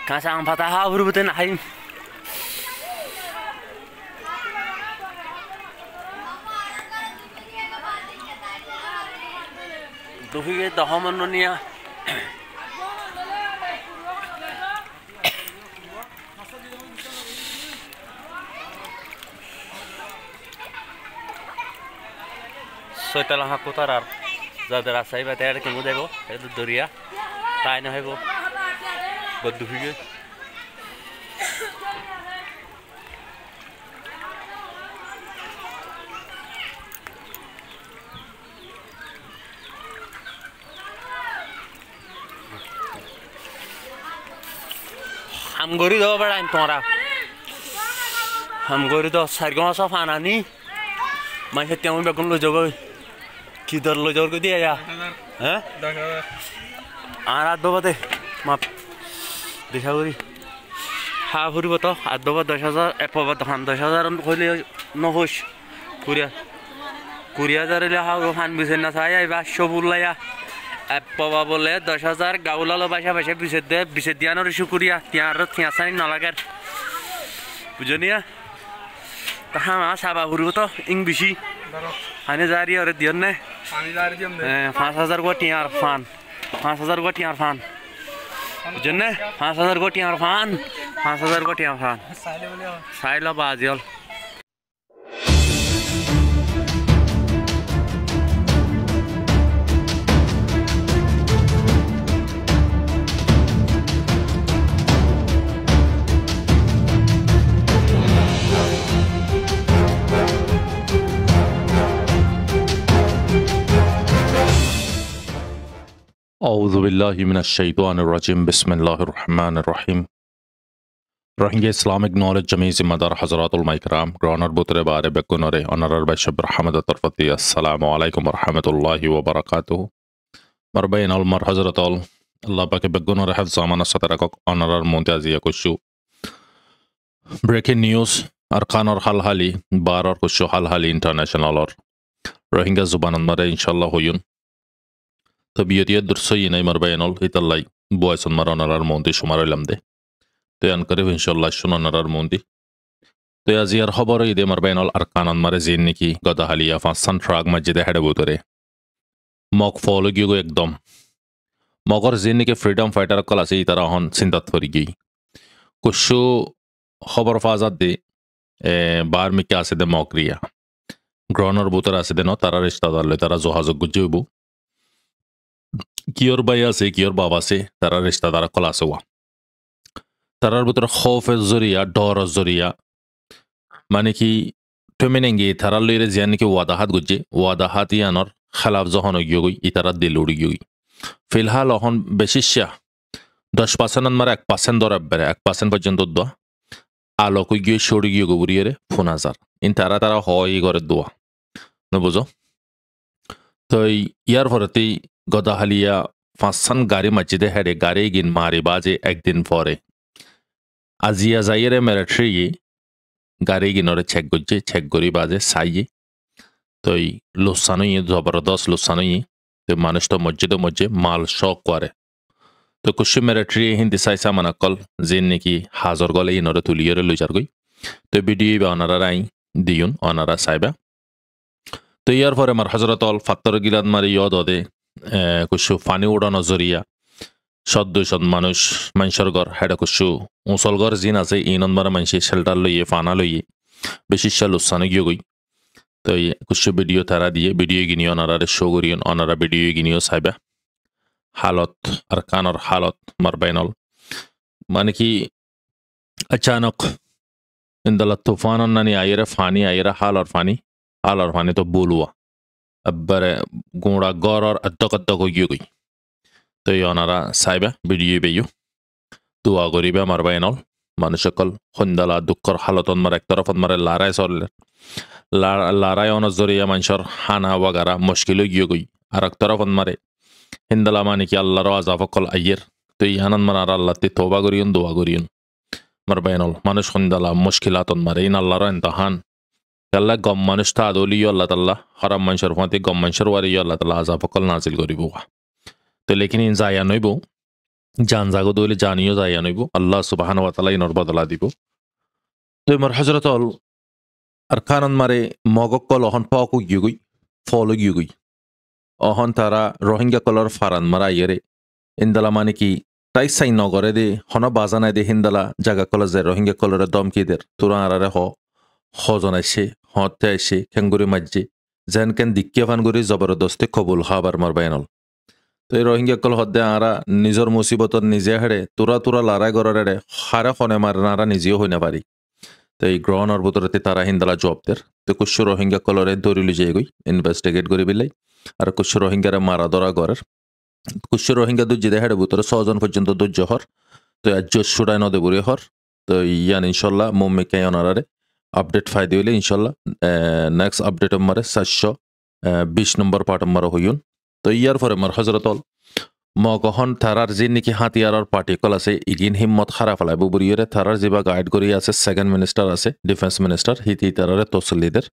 Kasang patah berubutan haim. Tuh ini dah haman nonia. Setelah aku tarar, zadar asai bater ke muda go, itu duria, tai na go. Badu hiye हम गोरी दो बड़ा तुम्हारा हम गोरी दो सरगों सा फाना नहीं मैं कहते हूँ बेकुन लो जोगो किधर लो जोर को दिया या हैं आराध दो बते माप দেখা করি হা ফুরিব তো আর দবা 10,000 এপবা তখন 10,000 কইলে নহস কুড়িয়া হাজার হা ফান বিছে না চাই আইবা সবুল্লাইয়া এপবা বলে 10,000 গাউলালো বাসা বাসা বিছে দিয়ানোর শুকুরিয়া তিয়ার থিয়াসানি নালাগার বুঝনিয়া তাহা মা সাবা ফুরিব তো ইং বেশি হানে জারি আর দিয়ন না পানি জারি দিম 5,000 গো তিয়ার fun 5,000 go তিয়ার fun Jenne 5,000 goti arfan 5,000 goti arfan sailo baziol أعوذ بالله من الشيطان الرجيم بسم الله الرحمن الرحيم Rohingya Islamic Knowledge Jami Zimmadar Hazratul Maikram Groner Butre Bare Bekunore Honorar Bishop Hamad Tarfati Assalamu alaikum wa rahmatullahi wa barakatuh Marbain al Mar Hazratul Allah Bake Bekunore Hafzamana Satarakok Honorar Muntaziya Kushu Breaking News Arkanor Halhali Barar Kushu Halhali International or Rohingya Zubanan Mare Inshallah Huyun Tabiyyat dursoyi nay marbayanol itallai boyson maronarar monti shumarolamde te ankare inshallah shunonarar monti te aziyar khabor ide marbayanol arkanan mare zinniki godahaliya fasan trag masjide hede butore mok follow gigo ekdom mogor zinniki freedom fighter kolase itara hon sindat forigi kushu khabor fazat de bar mi kya asede mokriya groner butor asede no tara rishtadar le tara zohazog gujubu কিয়র ভাই আছে কিয়র বাবা আছে তারা রিশতাদার কলা আছে ওয়া তারার ভিতরে খৌফের জরিয়া ডর জরিয়া মানে কি টমেনেঙ্গি তারা লইরে জিয়ান কি ওয়াদাহাত গুজে ওয়াদাহাত ইয়ানর খেলাফ যখন গিয়ে ইতারা দিল উড়ি গিয়ে ফিলহাল এখন বেশিশা 10% মারে 1% দরাবরে 1% পর্যন্ত দোয়া আলোক গিয়ে সরি গিয়ে গুরিয়ে 5000 ইন তারা হয় করে দোয়া না বুঝো তো ইয়ার ভরতি গদাহালিয়া ফাঁসান গাড়ি মসজিদে হেডে গাড়ি গিন মারি বাজে একদিন পরে আজিয়া যাইরে মিলিটারি গাড়ি গিনরে চেক গরি বাজে সাইয়ে তো লোসানই জবরদস্ত লোসানই তো মানুষ তো মসজিদে মাল শক করে তো কুশু মিলিটারি হিন্দি সাইসা মানাকল যে নাকি হাজর গলে ইনরে তুলিয়রে লইজার গই তো ভিডিও বা অনারা রাই দিউন অনারা সাইবা তো ইয়ার পরে আমার হজরতল ফাত্তর গিলাদ মারি ইয়দ দে কুশু ফানি উড়ানো জরিয়া সদ্দুষদ মানুষ মানুষের ঘর হেডা কুশু উঁচল ঘর জিন আছে ইনন মারা মানুষ শেল্টার লইয়ে ফানা লইয়ে বেশি সাল উৎসানে গিয়ে গই তো কুশু ভিডিও তারা দিয়ে ভিডিও গিনিও অনারা শো করিয়ন অনারা ভিডিও গিনিও সাইবা হালত আর কানর হালত মার বাইনল মানে কি अचानक इंदला तूफान नानी आयरा फानी आयरा हाल और फानी तो बोलुआ अब्बर गुंडा गौर और अद्दक अद्दक हो गई तो ये अनारा साइबा वीडियो बेयु दुआ गरीबा मारबाइनल मानुषकल खुंदला दुक्कर हालतन मार एक तरफ मारे लाराय सर लाराय अन जरिया मानसर हाना वगैरह मुश्किल हो गई और एक तरफ मारे हिंदला माने कि अल्लाह रो अजाफकल आयर तो ये आनंद मनारा अल्लाह ते तौबा करियन दुआ करियन মারবাইনল মানুষ খুন্দালা মুশকিলাতন মারে ইন আল্লাহর ইমতিহান আল্লাহ গম মানুষ তা আদলি আল্লাহ তাআলা হারাম মানুষের ফাতে গম মানুষের ওয়ারি আল্লাহ তাআলা আযাব কল নাজিল করিব তো লেকিন ইন জায়া নইব জান জাগো দইলে জানিও জায়া নইব আল্লাহ সুবহানাহু ওয়া তাআলা ইনর বদলা দিব তো মর হযরতল আরকানন মারে মগকল অহন পাকু গিগুই ফলো গিগুই অহন তারা রোহিঙ্গা কলর ফারান মারা ইয়েরে ইনদালা মানে কি তাই সাই নগরে দে হন বাজানায় দে হিন্দালা জাগা কলে যে রোহিঙ্গা কলরে দমকিদের তোরা আরারে হজনাইছে হতে আইছে খেঙ্গুরি মাজ্জি যেন কেন দিক্কে ফানগুরি জবরদস্তি কবুল হাবার মারবাইনল তো এই রোহিঙ্গা কল হদ্দে আরা নিজের মুসিবতর নিজে হেড়ে তোরা লারাই গড়ে হারে খনে মার নারা নিজেও হই না পারি তো এই গ্রহণের ভিতরতে তারা হিন্দালা জবদের তো কুশু রোহিঙ্গা কলরে দৌড়িলি যাই গই ইনভেস্টিগেট করি বিলাই আর কুশু রোহিঙ্গারে মারা ধরা গড়ের কুশু রোহিঙ্গা দুর্জি দেখাড়ে ভিতরে 6 জন পর্যন্ত দুর্য হর তো আজ সুরাই নদে বুড়ি হর তো ইয়ান ইনশাল্লাহ মুম্মিকে অনারারে আপডেট ফাই দিলে ইনশাল্লাহ নেক্সট আপডেট মারে 720 নম্বর পার্ট মারা হইন তো ইয়ার পরে মার হজরতল মগহন থারার যে নাকি হাতিয়ারর পার্টিকল আছে ইগিন হিম্মত খারাপ ফেলাইব বুড়িয়ে থারার যেবা গাইড করি আছে সেকেন্ড মিনিস্টার আছে ডিফেন্স মিনিস্টার হিতি তারারে তসলিদের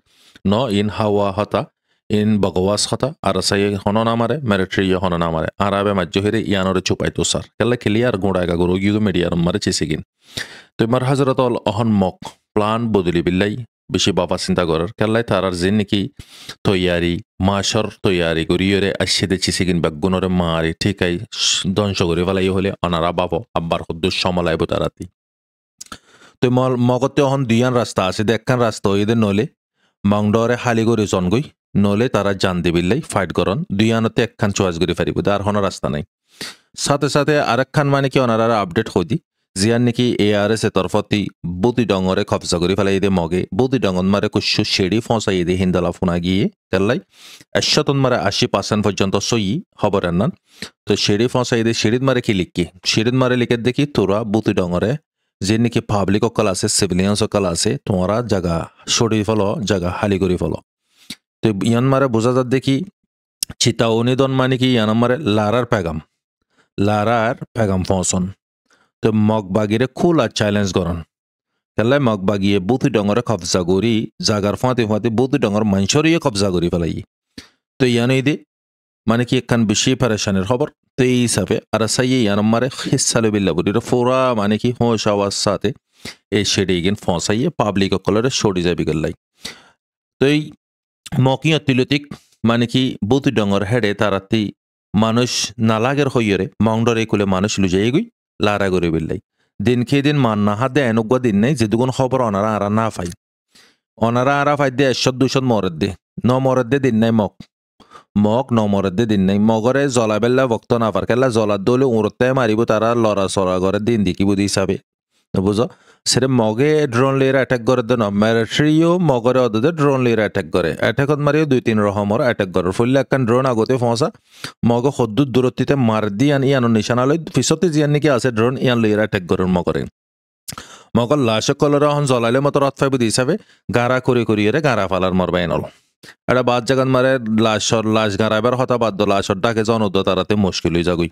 ন ইন হাওয়া হতা ইন বগওয়াস হতা আর সাই হননা মারে মিলিটারি হননা মারে আরাবে মাজহিরে ইয়ানরে চুপাই তো স্যার কেলা ক্লিয়ার গোড়াগা গরু গিয়ে মিডিয়ার মারে চিসিগিন তো মার হজরতল অহন মক প্লান বদলি বিল্লাই বেশি বাবা চিন্তা করার কেলাই তারার যে নাকি তৈয়ারি মাসর তৈয়ারি করিয়রে আসিদে চিসিগিন বাগুনরে মারি ঠিকাই ধ্বংস করে ফেলাই হলে অনারা বাবো আব্বার খুদ্দুস সমলাইব তারাতি তো মগতে অহন দুইয়ান রাস্তা আছে দেখখান রাস্তা এদের নলে মাংডরে হালি করে জনগই নলে তারা জান দিবিল্লাই ফাইট করন দুইয়ানতে একখান চয়েস করে ফারিব আর হন রাস্তা নাই সাথে সাথে আরেকখান মানে কি ওনারা আপডেট হই দি জিয়ান নাকি ARS এর তরফতি বুতি ডঙরে কবজা করে ফেলাই দে মগে বুতি ডঙন মারে কুশু শেড়ি ফসাই দে হিন্দালা ফোনা গিয়ে তেলাই 100 মারে 80% পর্যন্ত সই খবর আনন তো শেড়ি ফসাই দে শেড়িত মারে কি লিখি শেড়িত মারে লিখে দেখি তোরা বুতি ডঙরে যে নাকি পাবলিক অকল আছে সিভিলিয়ানস অকল আছে তোমরা জায়গা সরি ফলো জায়গা হালি করে ফলো তো ইয়ান মারে বোঝা যাত দেখি চিতা অনিদন মানে কি ইয়ান মারে লারার পেগাম ফসন তো মগবাগিরে খোলা চ্যালেঞ্জ করন কেলাই মগবাগিয়ে বুতি ডঙরে কবজা করি জাগার ফাঁতে বুতি ডঙর মানুষরিয়ে কবজা করি ফেলাই তো ইয়ানই দে মানে কি একখান বেশি প্যারেশানের খবর তো এই হিসাবে আর সাই ইয়ান মারে হিসালে বিল্লা বুড়ির ফোরা মানে কি হোশ আওয়াজ সাথে এই শেডে গিন ফসাইয়ে পাবলিক কলরে সরি যাবি গেলাই তো এই মকি অতিলতিক মানে কি বুতি ডঙর হেডে তারাতি মানুষ নালাগের হইয়রে মাউন্ডরে কুলে মানুষ লুজাই গই লারা করে বিল্লাই দিন খেয়ে দিন মান না হাতে এনুগা দিন নেই যে দুগুণ খবর অনারা আরা না ফাই অনারা আরা ফাই দে 100-200 মরদ দে ন মরদ দে দিন নাই মক ন মরদ দে দিন নাই মগরে জলা বেল্লা ভক্ত না পার কেলা জলা দলে উড়তে মারিব তারা লড়া সরা করে দিন দিকিব দি হিসাবে বুঝো সেটা মগে ড্রোন লেয়ার অ্যাটাক করে দেন মিলিটারিও মগরে অদে ড্রোন লেয়ার অ্যাটাক করে অ্যাটাকত মারিও 2-3 রকমের অ্যাটাক করে ফুললে একখান ড্রোন আগতে ফসা মগ হদ্দুর দূরত্বিতে মার দিয়ান ইয়ানো নিশানালয় পিছতে জিয়ান নাকি আছে ড্রোন ইয়ান লেয়ার অ্যাটাক করেন মগরে মগর লাশ কলরা হন জ্বলাইলে মতো রথ ফাইব দি হিসাবে গাঁড়া করে গাঁড়া ফালার মরবাইন হল এটা বাদ জাগান মারে লাশ গাঁড়াইবার হতা বাদ্য লাশর ডাকে জনউদ্দ তারাতে মুশকিল হয়ে যাগুই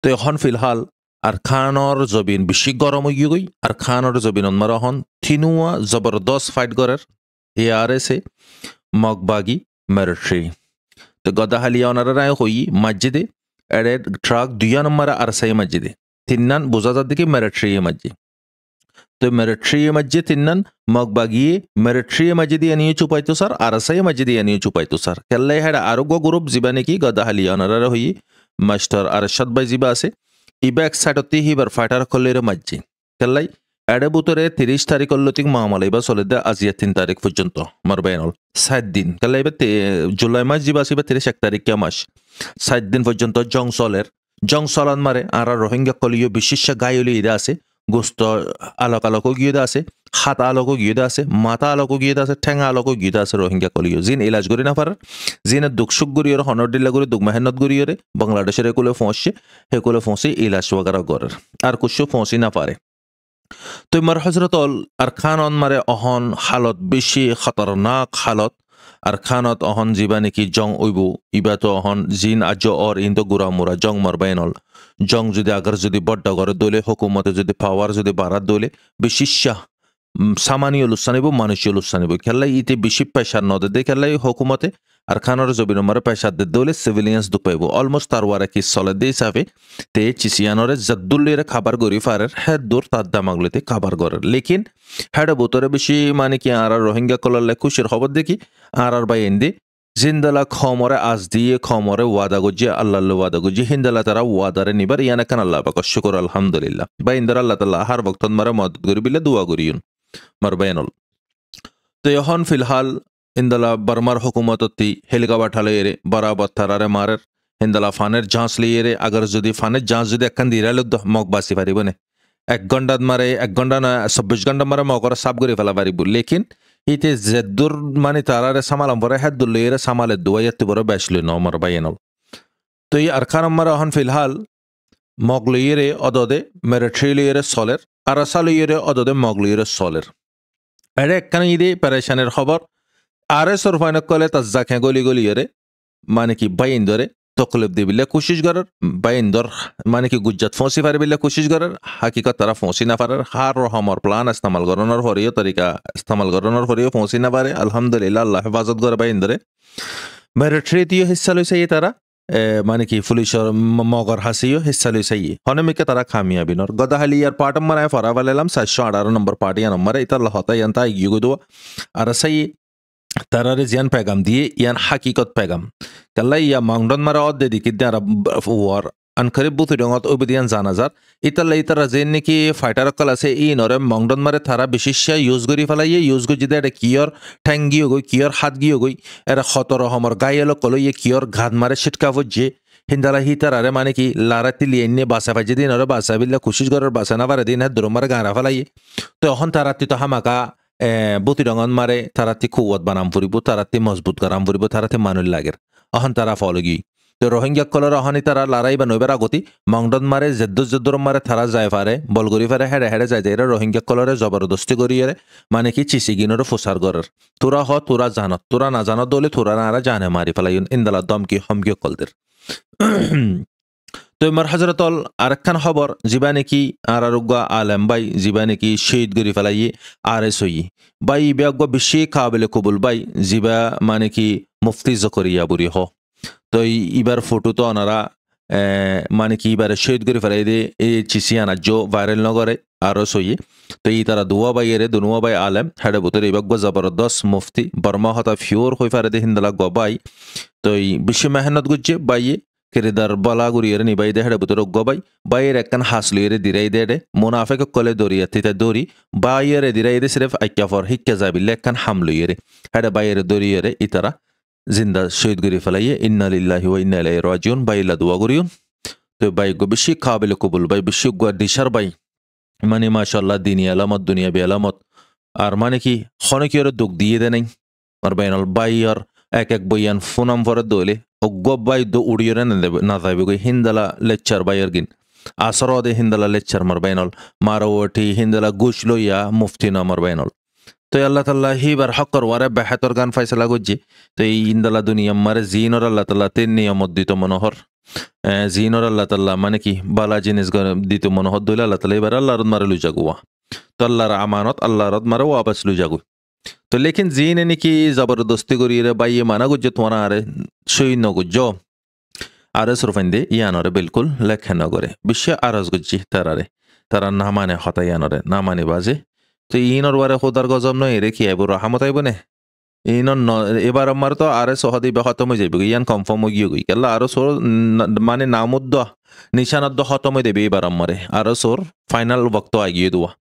তো এখন ফিলহাল আর খানর জবিন বেশি গরম হয়ে গই আর খানর জবিন মারা হন থিনুয়া জবরদস্ত ফাইট করার ARS মগবাগি মিলিটারি তো গদাহালিয়া ওনারা হই মসজিদে এডে ট্রাক 2 নম্বরে আরসাই মসজিদে 3 বোঝা যাচ্ছে কি মিলিটারি মসজিদ তো মিলিটারি মসজিদ 3 মগবাগি মিলিটারি মসজিদ নিয়ে চুপাইতো স্যার আরসাই মসজিদ নিয়ে চুপাইতো স্যার কেল্লাই হেডা আরোগ্য গ্রুপ জিবা নাকি গদাহালি অনারা হই মাস্টার আরশাদ ভাই জিবা আছে ইবা এক সাইডতে হিবার ফাইটার কলের মসজিদ কেল্লাই এডে বুতরে 30 তারিখ লতিক মামলা ইবা চলে দে আজিয়া 3 তারিখ পর্যন্ত মারবাইনল 7 দিন কেল্লাই ইবা জুলাই মাস জিবা আছে 31 তারিখ কে মাস 7 দিন পর্যন্ত জং চলান মারে আর রোহিঙ্গা কলিও বিশেষ গায়লি ইদা আছে গোস্ত আলোক আলোকও গিয়ে আছে হাত আলোকও গিয়ে আছে মাথা আলোকও গিয়ে আছে ঠেঙা আলোকও গিয়ে আছে রোহিঙ্গা কলিও জিন ইলাজ করি না পারার জিনে দুঃখ সুখ গরিয়র হনর দিল্লা করে দুঃখ মেহনত গরিয়রে বাংলাদেশের একুলে ফসছে হেকুলে ফসে ইলাজ ওয়াগারা গরের আর কুশো ফসি না পারে তো মার হজরতল আর খানন মারে অহন হালত বেশি খতরনাক হালত আর খানত অহন জিবা নাকি জং ওইবু ইবা তো অহন জিন আজ অর ইন্দো গুড়া মুরা জং মারবাইনল জং যদি আগার যদি বড্ডা করে দলে হুকুমতে যদি পাওয়ার যদি বাড়ার দলে বেশিশা সামানীয় লুসানিব মানুষীয় লুসানিব খেলাই ইতে বেশি পেশার নদে দে খেলাই হুকুমতে আর খানোর জবিন মারে পেশার দে দলে সিভিলিয়ান্স দুপাইব অলমোস্ট তার ওয়ারে কি চলে দে হিসাবে তে চিসিয়ানরে জাদ্দুল্লের খাবার গরি ফারের হ্যাঁ দূর তার দামাগলিতে খাবার গরের লেকিন হ্যাঁ বোতরে বেশি মানে কি আর রোহিঙ্গা কলালে খুশির খবর দেখি আর বাই এন্দি জিন্দালা খমরে আজ দিয়ে খমরে ওয়াদা গজ্জে আল্লাহ ওয়াদা গজ্জে হিন্দালা তারা ওয়াদারে নিবার ইয়ানা কান আল্লাহ পাক শুকর আলহামদুলিল্লাহ বা ইন্দার আল্লাহ তাল্লাহ হার বক্তন মারে মদত করি বিলে দোয়া করিউন মারবাইনল তো এখন ফিলহাল ইন্দালা বার্মার হুকুমততি হেলিকপ্টার ঠালে এরে বরাবর তারারে মারের হিন্দালা ফানের জাঁচ লিয়ে রে আগার যদি ফানের জাঁচ যদি একখান দিরাইল মগ বাঁচি পারিব নে 1 ঘন্টাত মারে 1 ঘন্টা না 24 ঘন্টা মারে মগর সাফ করে ফেলা পারিব লেকিন ইতে জেদ্দুর মানে তারারে সামালাম পরে হেদ্দুর লিয়ে সামালে দুয়াইতে বড় বেসলি ন মারবাইনল তো এই আরখান আমার এখন ফিলহাল মগ লিয়ে অদদে মিলিটারি লিয়ে সলের আর আসা লিয়ে অদদে মগ লিয়ে সলের এরে একখান ইদে প্যারেশানের খবর আরে সরফাইনক কলে তার জাখে গলি গলিয়ে মানে কি বাইন্দরে তকলিফ দিবিলে কোশিশ করার বাইন্দর মানে কি গুজরাত ফসি পারে বিলে কোশিশ করার হাকিকত তারা ফসি না পারার হার রহমর প্লান ইস্তেমাল করানোর হরিও তরিকা ইস্তেমাল করানোর হরিও ফসি না পারে আলহামদুলিল্লাহ আল্লাহ হেফাজত করে বাইন্দরে মিলিটারি দিয়ে হিস্সা লইছে তারা মানে কি পুলিশের মগর হাসিও হিস্সা লইছে হনমিকে তারা খামিয়াবিনর গদাহালি ইয়ার পার্ট মারায় ফরাবালাম 718 নম্বর পার্টি নম্বর এটা আল্লাহ হতা ইয়ান্তা ইগুদো আর সাই তারারে জিয়ান পেগাম দিয়ে ইয়ান হাকিকত পেগাম কাল্লা ইয়া মাংডন মারা অদ্দে দিকে দ্বারা ওয়ার আনখারিব বুথি রঙত ওবিদিয়ান জানাজার ইতাল্লা ইতারা যে নাকি ফাইটার কল আছে ই নরে মংডন মারে তারা বিশেষ ইউজ করি ফেলাইয়ে ইউজ করে যদি এটা কিয়র ঠ্যাং গিয়ে গই কিয়র হাত গিয়ে গই এরা খতর হমর গায়ে এলো কলো ইয়ে কিয়র ঘাত মারে ছিটকাব যে হিন্দালা হিতারারে মানে কি লারাতি লিয়ে নিয়ে বাসা পাই যেদিন ওরা বাসা বিল্লা খুশিস ঘরের বাসা না পারে দিন হ্যাঁ দূর মারে গাঁরা ফেলাইয়ে তো এখন তারাতি তো হামাকা বুতি রঙন মারে তারাতি কুয়াত বানাম ফুরিব তারাতি মজবুত করাম ফুরিব তারাতি মানুষ লাগের অহন তারা ফলগি তো রোহিঙ্গা কলর অহনি তারা লড়াই বা নইবার আগতি মংডন মারে জেদ্দুর মারে তারা যায় পারে বলগরি পারে হেড়ে হেড়ে যায় এরা রোহিঙ্গা কলরে জবরদস্তি করিয়ে মানে কি চিসিগিনোর ফুসার গরের তোরা হ তোরা জানত তোরা না জানত দলে তোরা না জানে মারি ফেলাই ইন্দালা দমকি হমকিও কলদের তো মার হজরতল আরেকখান খবর জিবা নাকি আর আরোগ্য আলেম বাই জিবা নাকি শহীদ গরি ফেলাইয়ে আর এস বাই ব্যাগ বেশি কাবিলে কবুল বাই জিবা মানে কি মুফতি জকরিয়া বুড়ি হ তো ইবার ফটো তো ওনারা মানে কি এবারে শহীদ গরি ফেলাই দিয়ে এই চিসিয়ানা জো ভাইরাল নগরে আর সইয়ে তো এই তারা দুয়া বাই এরে দুনুয়া বাই আলেম হেডে বুতরে ইবাগ জবরদস্ত মুফতি বর্মা হতা ফিওর হয়ে ফেরে দে হিন্দালা গবাই তো এই বেশি মেহনত গুজে বাইয়ে কেরেদার বলা গুড়িয়ে নিবাই দে হেডে বুতরে গবাই বাইয়ের একখান হাসলিয়ে দিরাই দে মুনাফেক কলে দরিয়া তিতা দরি বাইয়েরে দিরাই দে সিরেফ আইক্যাফর হিক্কা যাবিলে একখান হামলইয়ে হেডে বাইয়ের দরিয়ে ইতারা জিন্দা শহীদ গরি ফেলাইয়ে ইন্না লিল্লাহি ওয়া ইন্না ইলাইহি রাজিউন বাইলা দোয়া করিউন তো বাই গো বেশি কাবিলে কবুল বাই বেশি দিশার বাই মানে মাশাআল্লাহ দিনী আলামত দুনিয়া বি আলামত আর মানে কি খনকিয়র দুঃখ দিয়ে দে নাই আর বাইনাল বাইয়ার এক বইয়ান ফোনাম ফরে দইলে অজ্ঞ বাই দো উড়িয়ে না যাইবে গই হিন্দালা লেকচার বাইয়ার গিন আসরদে হিন্দালা লেকচার মার বাইনাল মারওটি হিন্দালা গুশ লইয়া মুফতি না মার বাইনাল তো আল্লাহ তাল্লাহ হিবার হকর ওয়ারে বেহাতর গান ফাইসলা গজ্জি তো এই ইন্দালা দুনিয়া মারে জিনর আল্লাহ তাল্লাহ তিন নিয়মত দিত মনোহর জিনর আল্লাহ তাল্লাহ মানে কি বালা জিনিস দিত মনোহর দইলে আল্লাহ তাল্লাহ এবার আল্লাহ রদ মারে লুজাগুয়া তো আল্লাহর আমানত আল্লাহ রদ মারে ওয়াবাস লুজাগু তো লেকিন জিনে নাকি জবরদস্তি করি রে বাইয়ে মানা গুজ্জে তোমার আরে সৈন্য গুজ্জ আরএস রুফাইন্দে ইয়ানরে বিলকুল লেখে নগরে বিশ্বে আরস গুজি তারা না মানে হতা ইয়ানরে না মানে বাজে তো ইনর বারে খোদার গজব নয় রে কি আইব রহমত আইব নে ইনর এবার আমার তো আরএস হদি বে খতম হয়ে যাবে ইয়ান কনফার্ম হয়ে গিয়ে কেলা আরো সোর মানে নামুদ্দ নিশানদ্দ খতম হয়ে দেবে এবার আমারে আরো সোর ফাইনাল বক্ত আগিয়ে দেওয়া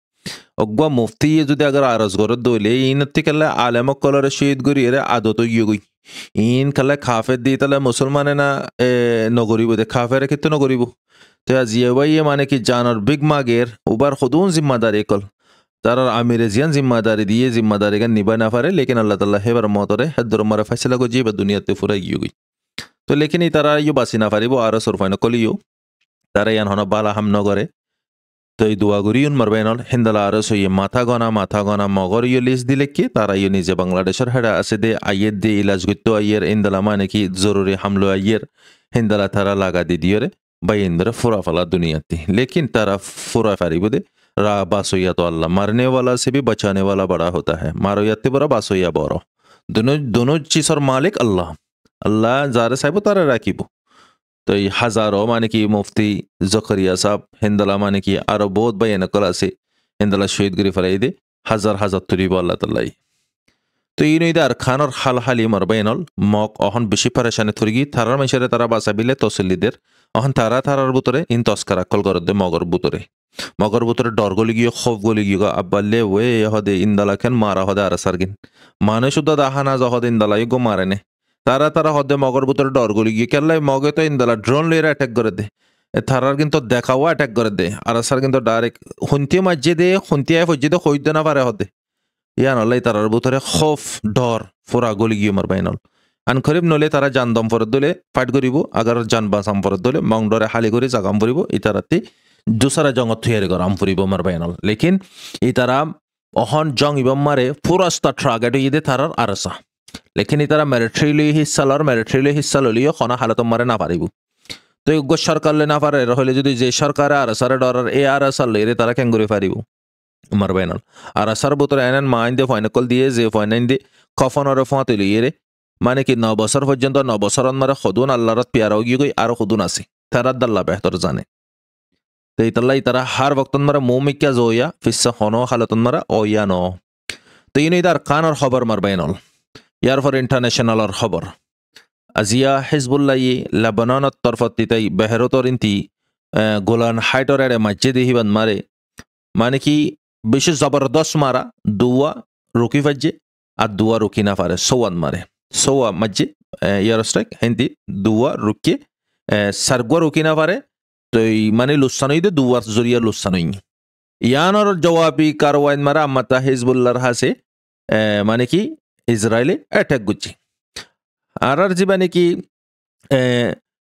অগবা মুফতি যদি আগার আরস গরত দইলে ইনতি কেলা আলেমক কলরে শহীদ গরিয়ে আদত গিয়ে গই ইন খালে খাফের দি তাহলে মুসলমানে না নগরিব দে খাফেরে কিন্তু নগরিব তো জিয়াবাইয়ে মানে কি জানার বিগ মাগের উবার খুদুন জিম্মাদারি কল তার আমিরে জিয়ান জিম্মাদারি দিয়ে জিম্মাদারি গান নিবা না পারে লেকিন আল্লাহ তাল্লাহ হেবার মতরে হেদর মারা ফেসলা গো জিবা দুনিয়াতে ফুরাই গিয়ে গই তো লেকিন তারা ইউ বাসি না পারিব আর সরফাইন কলিও তারা ইয়ান হন বালা হাম নগরে তো এই দোয়া গরিউন মারবেনল হিন্দালা আর সই মাথা গনা মগর ইউ লিস্ট দিলে কি তারা ইউ নিজে বাংলাদেশের হেডা আছে দে আইয়ের দে ইলাজ গুত্ত আইয়ের ইন্দালা মানে কি জরুরি হামলো আইয়ের হিন্দালা তারা লাগা দি দিয়রে বা ইন্দরে ফুরা ফালা দুনিয়াতে লেকিন তারা ফুরা ফারিব দে रा बासोया तो अल्लाह मरने वाला से भी बचाने वाला बड़ा होता है मारो याते बड़ा बासोया बरो दोनों चीज और मालिक अल्लाह अल्लाह जारे साहिब तारा राखिबो तो ये हजारों माने की मुफ्ती जकरिया साहब हिंदला माने की आरो बहुत बयान कला से हिंदला शहीद गिरी फलाई दे हजार तुरीब अल्लाह ताला तो इन इधर खान और हाल हाली मर बयानल मक अहन बेशी परेशानी थुरगी थारार मेशरे तारा बासा बिले तसलिदेर अहन थारार बुतरे इन तस्करा कल कर दे मगर बुतरे डर गली गयो खौफ गली गयो अब्बाले वे हदे इंदाला खेन मारा हदे आर सारगिन माने शुद्ध दाहाना जा हदे इंदाला गो मारे ने तारा हदे मगर बुतरे डर गली गयो केल्ला मगे तो इंदाला ड्रोन लेरा अटैक करे दे थारार किन्तु देखावा अटैक करे दे आर सार किन्तु डायरेक्ट हुंती मज्जे दे हुंती आय फज्जे दे खोइद ना पारे हदे यान अल्लाह तारार बुतरे खौफ डर फुरा गली गयो मार बाइनल आन खरीब नले तारा जान दम फरत दले फाइट करिबो अगर जान बासाम फरत दले मंग डरे हाली करे जागाम फरिबो इताराती दूसरा जंग थुयारे गराम फुरिबो मार बाइनल लेकिन इतारा अहन जंग इबम मारे पूरा स्टार्ट ट्रागेट इदे थारार आरसा लेकिन इतारा मिलिटारी हिस्सा ललियो खना हालत मारे ना पारिबो तो गो सरकार ले ना पारे रहले जदि जे सरकार आरसारे डरार ए आरसा लेरे तारा केंगुरे पारिबो मार बाइनल आरसार बुतरे एनन माइन दे फाइनल दिए जे फाइनाइन दे कफन और फाते लिये মানে কি 9 বছর পর্যন্ত 9 বছরন মারে খুদুন আল্লাহর পিয়ারা গিয়ে গই আর খুদুন আছে তারা আল্লাহ বেহতর জানে তো ইতাল্লাই তারা হার বক্তন মারে মুমিকা জোয়া ফিসা হনো হালতন মারে ওয়া ন তো ইনি দার কানর খবর মার বাইনল ইয়ার ফর ইন্টারন্যাশনালর খবর আজিয়া হিজবুল্লাহ লেবাননের তরফতি তাই বেহরতর ইনতি গোলান হাইটর এর মসজিদ হিবান মারে মানে কি বেশি জবরদস্ত মারা দুয়া রুকি ফাজে আর দুয়া রুকি না পারে সোয়ান মারে soa majje yarostek hindi duwa rukke sargwa rukina pare to mane lussanoy de duwa zuriya lussanoy yanor jawabi karwain mara mata hizbullah hase মানে কি ইসরায়েলে অ্যাটাক গুজি আর জীবানে কি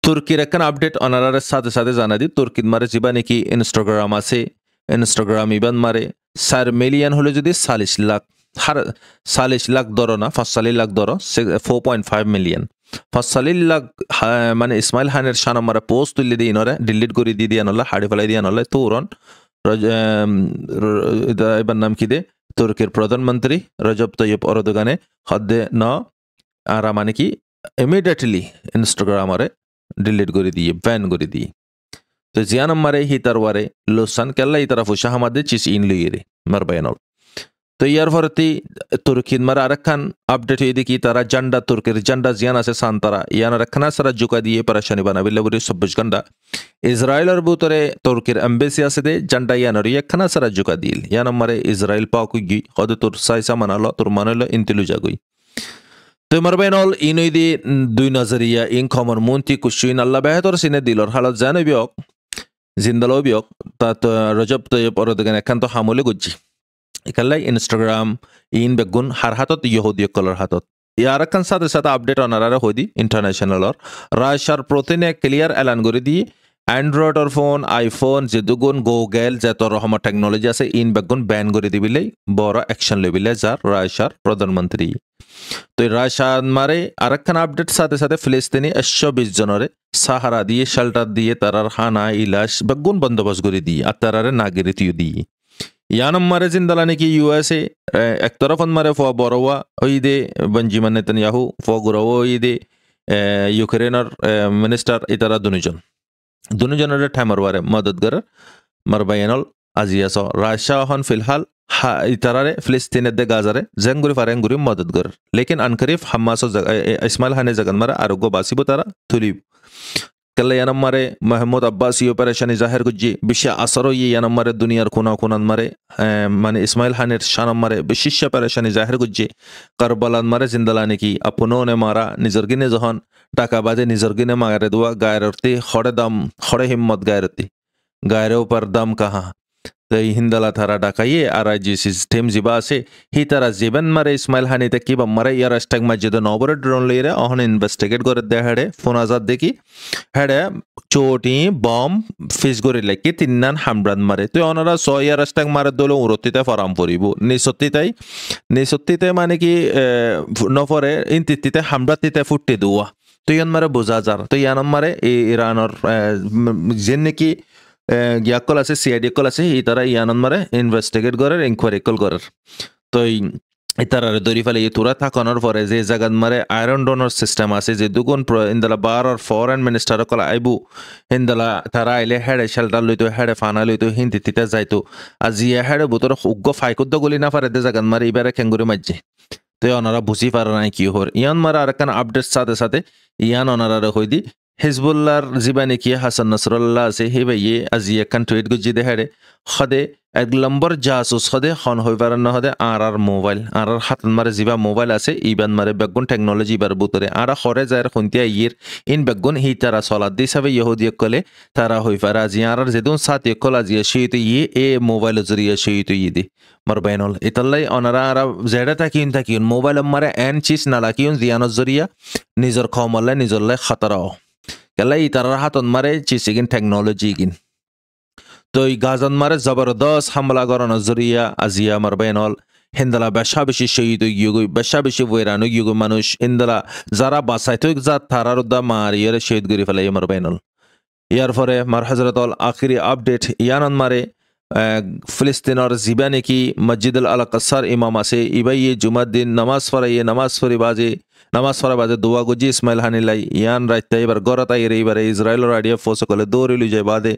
তুর্কির একটা আপডেট অনারার সাথে সাথে জানা দি তুর্কির মারে জীবানে কি ইনস্টাগ্রাম আছে ইনস্টাগ্রাম ইবান মারে 4 মিলিয়ন হলে যদি 40 লাখ हर 40 लाख दरो ना 40 लाख दरो 4.5 मिलियन 40 लाख माने इस्माइल खानेर शाना मारा पोस्ट तुले दी इनरे डिलीट करी दी दिया नल्ला हाड़ी फलाई दिया नल्ला तुरन इबार नाम की दे तुर्कीर प्रधानमंत्री रजब तय्यब एरदोगाने हदे न आरा माने की इमिडिएटली इंस्टाग्राम रे डिलीट करी दिए बैन करी दिए तो जियान मारे ही तरवारे लोसन केल्ला ई तरफ शाहमादे चिस इन लिये मर बयानल तो यार फरती तुर्की मरा रखन अपडेट हुई कि तारा जंडा तुर्की जंडा जियाना से सांतारा याना रखना सरा जुका दिए परेशानी बना बिल्ले बुरी सब गंडा इजराइल और बुतरे तुर्की एम्बेसी से दे जंडा याना रखना सरा जुका दिल याना मरे इजराइल पाकुगी खुद तुर साइसा मनालो तुर मनालो इंतिलु जागुई तो मरबेनल इनुई दी दुई नजरिया इन खमर मुंती कुशुइन अल्लाह बेहतर सिने दिलर हालत जाने बियोक जिंदलो बियोक तात रजब तय्यब एरदोगान एखान तो हामले गुज्जी इकल्लाई इंस्टाग्राम इन बेगुन हर हाथत यहूदी कलर हाथत यार kan साथे साथे अपडेट अनारा होदी इंटरनेशनल और राशार प्रोटीने क्लियर ऐलान করে দিয়ে অ্যান্ড্রয়েড আর ফোন আইফোন যে দুগুন গুগল যত রকম টেকনোলজি আছে ইন বেগুন ব্যান করে দিবিলে বড় অ্যাকশন লেবিলে যার রাশার প্রধানমন্ত্রী তো রাশার মারে আরেকখান আপডেট সাথে সাথে ফিলিস্তিনি 120 জনরে সাহারা দিয়ে শেল্টার দিয়ে তারার হানা ইলাশ বেগুন বন্দোবস্ত করে দিয়ে আর তারারে নাগরিকত্ব দিয়ে यानम मारे जिंदलाने की यूएसए एक तरफ मारे फो बरोवा ओइदे बेंजामिन नेतन्याहू फो गुरवो ओइदे ইউক্রেনের মিনিস্টার ইতারা দুজনের ঠাইমর বারে মদত করে মার বাইনল আজিয়াস রাশিয়া হন ফিলহাল ইতারারে ফিলিস্তিনের দে গাজারে জেঙ্গুরি ফারেঙ্গুরি মদত করে লেকিন আনকরিফ হামাস ইসমাইল হানে জাগান মারে আরোগ্য বাসিব তারা তুলিব কেলে ইয়ানাম মারে মাহমুদ আব্বাস অপারেশন জাহের গুজি বিশ্ব আসরও ইয়ানাম মারে দুনিয়ার কোনান মারে মানে ইসমাইল হানের শানাম মারে বিশেষ অপারেশন জাহের গুজি কারবালান মারে জিন্দালা নাকি আপননে মারা নিজর গিনে যখন টাকা বাজে নিজর গিনে মারে দুয়া গায়রতি খড়ে হিম্মত গায়রে উপর দাম কাহা তো হিন্দালা থারা ডাকাইয়ে আর যে সিস্টেম জিবা আছে হি তারা জীবন মারে ইসমাইল হানিতে কিবা মারে ইয়ার স্টাক মসজিদ নবরে ড্রোন লইরে অহন ইনভেস্টিগেট করে দে হেডে ফোন আজাদ দেখি হেডে চোটি বম ফিস করে লেকি তিননান হামরান মারে তো অনারা ইয়ার স্টাক মারে দলে উরতিতে ফরাম পড়িব নিসত্তিতে মানে কি নফরে ইনতিতে হামরাতিতে ফুটতে দুয়া তো ইয়ান মারে বোঝা যার তো ইয়ান মারে ইরানর যেন নাকি ইয়াকল আছে সিআইডি কল আছে ইতারা ইয়ানন মারে ইনভেস্টিগেট করার ইনকোয়ারি কল করার তো ইতারারে দরি ফেলে ইতুরা থাকানোর পরে যে জায়গাত মারে আয়রন ডোনার সিস্টেম আছে যে দুগুণ ইন্দালা বারর ফরেন মিনিস্টার কল আইবু ইন্দালা তারা আইলে হেডে শেল্টার লইতো হেডে ফানা লইতো হিন্দিতে যাইতো আজি হেডে বুতর উগ্র ফাইকুদ্দ গলি না পারে দে জায়গাত মারে ইবারে খেঙ্গুরি মাঝে তো ওনারা বুঝি পারে নাই কি হর ইয়ান মারে আর একখান আপডেট সাথে ইয়ান ওনারা হই দি হিজবুল্লাহর জীবানে কি হাসান নসরুল্লাহ আছে হে ভাইয়ে আজি একখান টুইট গুজি দেখারে সদে এক নম্বর জাসুস সদে খন হই পারেন না হদে আর মোবাইল আর হাতন মারে জিবা মোবাইল আছে ইবান মারে বেগুন টেকনোলজি বার বুতরে আর খরে যায় খুন্তিয়া ইয়ের ইন বেগুন হি তারা সলাদ দি সাবে ইহুদি কলে তারা হই পারে আজি আর যেদুন সাত কল আজি শহীদ ইয়ে এ মোবাইল জরিয়া শহীদ ইদি মার বাইনল ইতাল্লাই অনারা আর জেডা থাকিন মোবাইল মারে এন চিজ না লাকিউন জিয়ানত জরিয়া নিজর খমলে নিজরলে খাতারাও কেলাই তারার হাতন মারে চিসিগিন টেকনোলজি গিন তো গাজান মারে জবরদস্ত হামলা করানোর জরিয়া আজিয়া মার বাইনল হিন্দালা বেশা বেশি শহীদ গিয়ে বেশা বেশি বৈরানো গিয়ে মানুষ হিন্দালা যারা বাঁচাইত যা তারার উদ্দা মারিয়ার শহীদ করে ফেলাই মার বাইনল ইয়ার পরে মার হজরতল আখিরি আপডেট ইয়ানন মারে ফিলিস্তিনের জিবা নাকি মসজিদুল আল আকসার ইমাম আছে ইবাই জুমার দিন নামাজ পড়ে বাজে দোয়া গুজি ইসমাইল হানিলাই ইয়ান রাইতে এবার গড়াত আইরে এবারে ইসরায়েলের আইডিয়া ফোর্স করলে দৌড়ে লুই যায় বাদে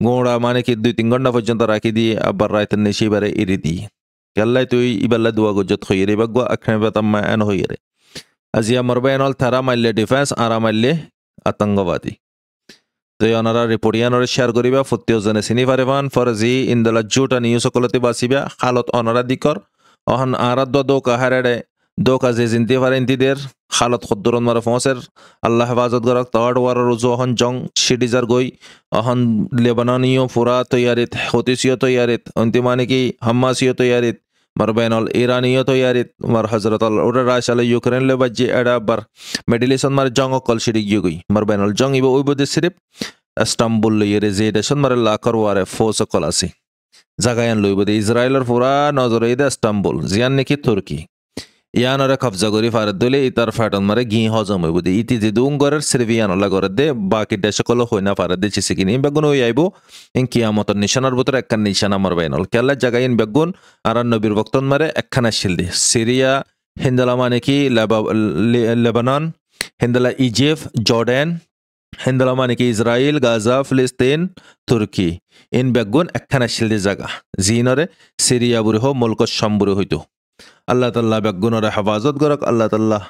গোড়া মানে কি 2-3 ঘন্টা পর্যন্ত রাখি দিয়ে আবার রাইতে নেশি এবারে ইরি দিয়ে কেল্লাই তুই ইবাল্লা দোয়া গুজত হইয়ে রে বাগুয়া আখনে বেতাম্মা এন হইয়ে রে আজিয়া মরবাইনল থারা মাইলে ডিফেন্স আর মাইলে আতঙ্কবাদী তো ওনারা রিপোর্টিয়ানরে শেয়ার করিবা ফত্তিও জনে চিনি পারিবান ফরজি ইন্দলা জুটা নিউজ সকলতে বাঁচিবা হালত অনারা দিকর অহন আরাধ্য দোকা হারেডে দোকা যে জিনতে পারে ইন্তিদের হালত খদ্দরন মারে ফসের আল্লাহ হেফাজত গরক তাওয়ার ওয়ার রুজু অহন জং সিডিজার গই অহন লেবাননীয় ফুরা তৈয়ারিত হতিসীয় তৈয়ারিত অন্তিমানে কি হাম্মাসীয় তৈয়ারিত মার বাইনল ইরানীয় তৈয়ারিত মার হজরতল ওরা রাশালে ইউক্রেন লে বাজ্যে এডা বার মেডিলেশন মার জং অকল সিডি গিয়ে গই মার বাইনল জং ইব ওই বদে সিরিপ ইস্তাম্বুল লইরে যে দেশন মারে লাখর ওয়ারে ফোর্স অকল আছে জাগায়ান লইব দে ইসরায়েলের পুরা নজরে ইদে ইস্তাম্বুল জিয়ান নাকি তুর্কি ইয়ানরে কবজা করি ফারত দিলে ইতার ফ্যাটন মারে গি হজম হইব দে ইতি যে দুঙ্গরের সিরভিয়ানলা করে দে বাকি দেশ কল হইনা ফারত দে চিসি কিনি বেগুন হই আইব ইন কিয়ামতের নিশানার ভিতরে একখান নিশানা মার বাইনল কেলা জাগাইন বেগুন আর নবীর বক্তন মারে একখানা শিল দে সিরিয়া হিন্দালা মানে কি লেবানন হিন্দালা ইজিপ্ট জর্ডান হিন্দালা মানে কি ইসরায়েল গাজা ফিলিস্তিন তুর্কি ইন বেগুন একখানা শিল দে জাগা জিনরে সিরিয়া বুড়ি হো মুলক সম্বুড়ি হইতো আল্লাহ তাল্লাহ বেগুনরে হেফাজত করক আল্লাহ তাল্লাহ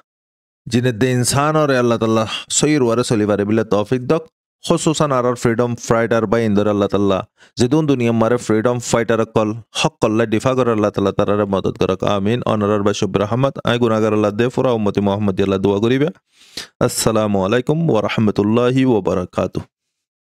জিনে দে ইনসান और अल्लाह ताला सहीर वारे सलीबारे बिल्ला तौफीक दक खुसूसन आर फ्रीडम फाइटर बाय इंदर अल्लाह ताला जिदुन दुनिया मारे फ्रीडम फाइटर कल हक कल्ला दिफा कर अल्लाह ताला तारारे मदद करक आमीन अनरर बशब रहमत आय गुनाहगार अल्लाह दे फुरा उम्मती मोहम्मद अल्लाह दुआ करिबे अस्सलामु अलैकुम व रहमतुल्लाहि व बरकातुहू।